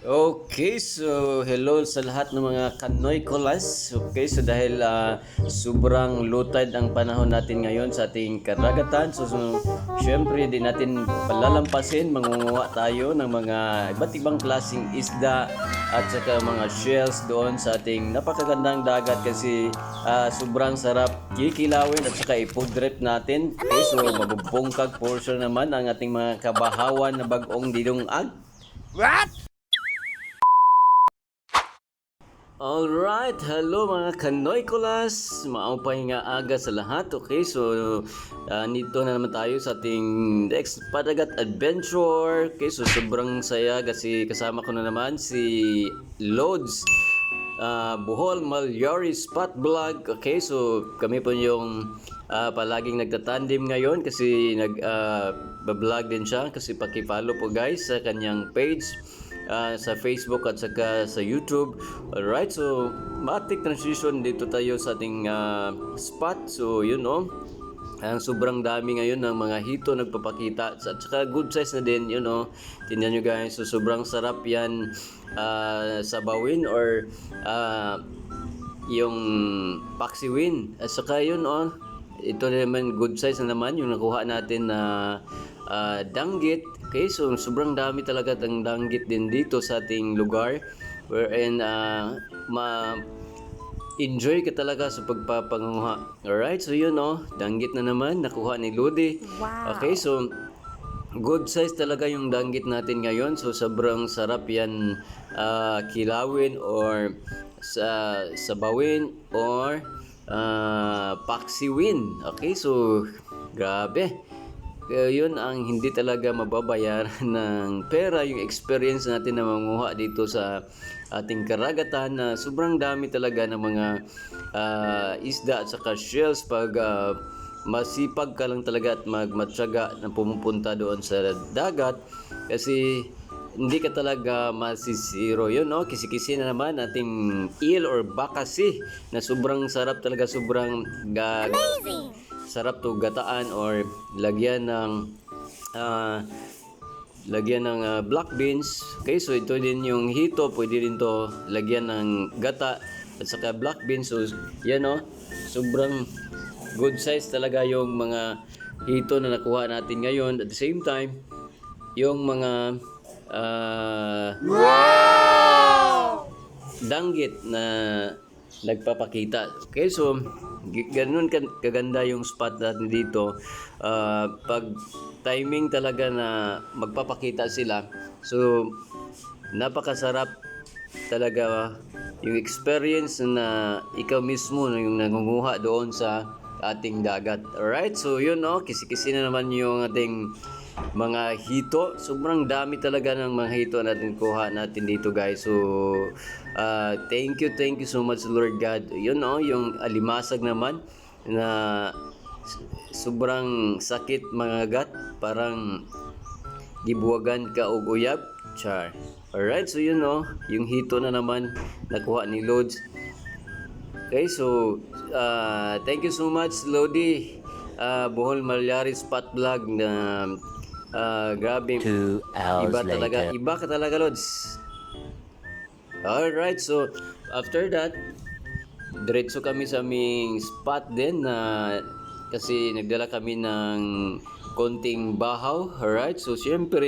Okay, so hello sa lahat ng mga Kanoy Kolas. Okay, so dahil sobrang lutad ang panahon natin ngayon sa ating karagatan, syempre di natin palalampasin, mangunguha tayo ng mga iba't ibang klaseng isda at saka mga shells doon sa ating napakagandang dagat kasi sobrang sarap kikilawin at saka i-food natin. Okay, so mabubungkag portion naman ang ating mga kabahawan na bagong dilungag. Alright, hello mga Kanoy Kolas! Maupay nga aga sa lahat, okay? So, nito na naman tayo sa ating next Padagat Adventure. Okay, so sobrang saya kasi kasama ko na naman si Lods Bohol Malyari Spot Vlog. Okay, so kami po yung palaging nagtatandim ngayon kasi nag-vlog din siya kasi paki-follow po guys sa kanyang page sa Facebook at saka sa YouTube. Alright, so matik transition dito tayo sa ating spot. So yun know, ang sobrang dami ngayon ng mga hito nagpapakita at saka good size na din, you know. Tingnan nyo guys, so sobrang sarap yan sabawin or yung paksiwin at saka yun ito naman good size na naman yung nakuha natin na danggit. Okay, so sobrang dami talaga ng danggit din dito sa ating lugar wherein enjoy ka talaga sa pagpapanguha. Alright, so yun danggit na naman nakuha ni Lodi. Wow. Okay, so good size talaga yung danggit natin ngayon. So sobrang sarap yan kilawin or sabawin or paksiwin. Okay, so grabe. Kaya yun ang hindi talaga mababayaran ng pera, yung experience natin na manguha dito sa ating karagatan na sobrang dami talaga ng mga isda at saka shells pag masipag ka lang talaga at magmatyaga na pumupunta doon sa dagat kasi hindi ka talaga masisiro yun kisi-kisi na naman ating eel or bakasi na sobrang sarap talaga, sobrang Amazing! sarap to gataan or lagyan ng black beans. Okay, so ito din yung hito, pwede din to lagyan ng gata at saka black beans. So yan sobrang good size talaga yung mga hito na nakuha natin ngayon. At the same time, yung mga danggit na nagpapakita. Okay, so ganun kaganda yung spot natin dito. Pag timing talaga na magpapakita sila, so napakasarap talaga yung experience na ikaw mismo na yung nangunguha doon sa ating dagat. Alright, so yun kisi-kisi na naman yung ating mga hito. Sobrang dami talaga ng mga hito natin kuha natin dito guys. So thank you so much Lord God. Yun yung alimasag naman na sobrang sakit mga gat, parang gibuwagan ka og uyab. Char. Alright, so yun yung hito na naman nakuha ni Lods. Okay, so thank you so much Lodi Bohol Malyari Spot Vlog na grabe 2 hours iba talaga, later. iba ka talaga Lods. Alright, so after that diretso kami sa aming spot din na kasi nagdala kami ng konting bahaw. Alright, so syempre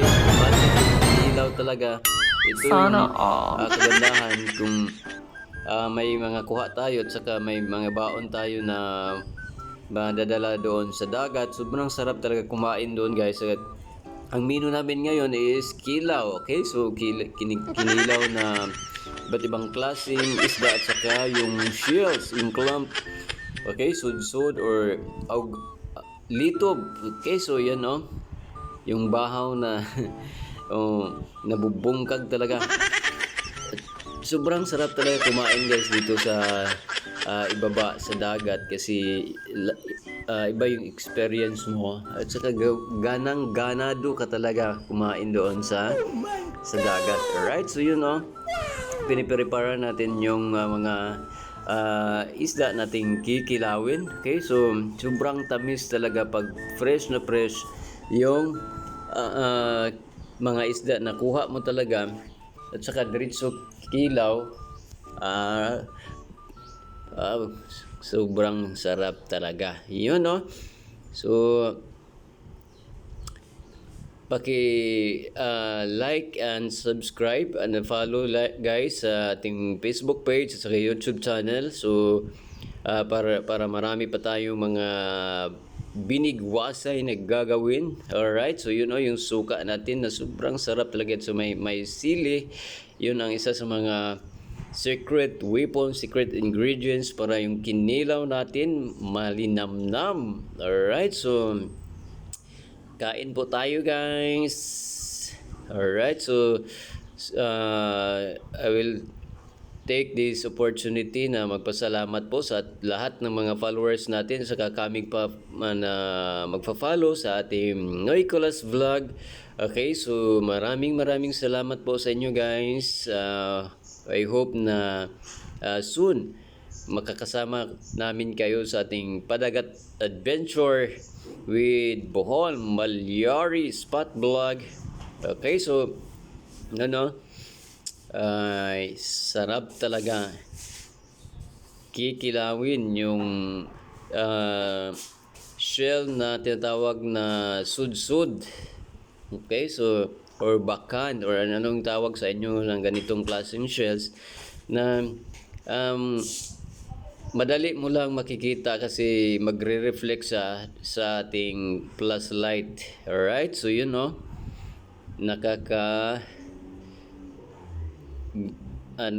ilaw talaga ito yung kagandahan kung may mga kuha tayo at saka may mga baon tayo na madadala doon sa dagat. Sobrang sarap talaga kumain doon guys. At ang menu namin ngayon is kilaw. Okay, so kinilaw na iba't ibang klaseng isda at saka yung shells, yung clump. Okay, sud or litob. Okay, so yan yung bahaw na nabubungkag talaga. Sobrang sarap talaga kumain guys dito sa ibaba sa dagat kasi iba yung experience mo at saka ganado ka talaga kumain doon sa dagat. Alright, so yun piniprepara natin yung mga isda nating kikilawin. Okay, so sobrang tamis talaga pag fresh na fresh yung mga isda na kuha mo talaga at saka diretso kilaw. Ah, ah, sobrang sarap talaga. Yun, no? So, like and subscribe and follow guys sa ating Facebook page at sa YouTube channel. So para marami pa tayong mga binigwasay na gagawin. Alright, so yun yung suka natin na sobrang sarap talaga. So may sili, yun ang isa sa mga secret weapon, secret ingredients para yung kinilaw natin malinamnam. Alright, so kain po tayo guys. Alright, so I will take this opportunity na magpasalamat po sa lahat ng mga followers natin sa kakaming pa na magfa-follow sa ating Nicolas Vlog. Okay, so maraming salamat po sa inyo guys. I hope na soon makakasama namin kayo sa ating padagat adventure with Bohol Malyari Spot Vlog. Okay, so ay sarap talaga kikilawin yung shell na tinatawag na sudsud. Okay, so or bakan or anong tawag sa inyo ng ganitong klaseng shells na madali mo lang makikita kasi magre-reflect sa ating plus light. Alright, so yun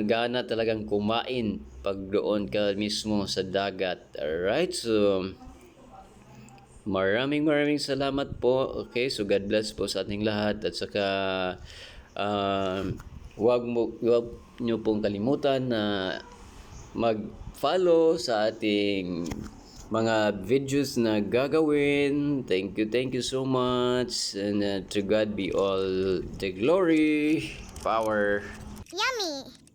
gana talagang kumain pag doon ka mismo sa dagat. Alright, so maraming salamat po. Okay, so God bless po sa ating lahat at saka wag nyo pong kalimutan na mag-follow sa ating mga videos na gagawin. Thank you so much, and to God be all the glory, power. Yummy!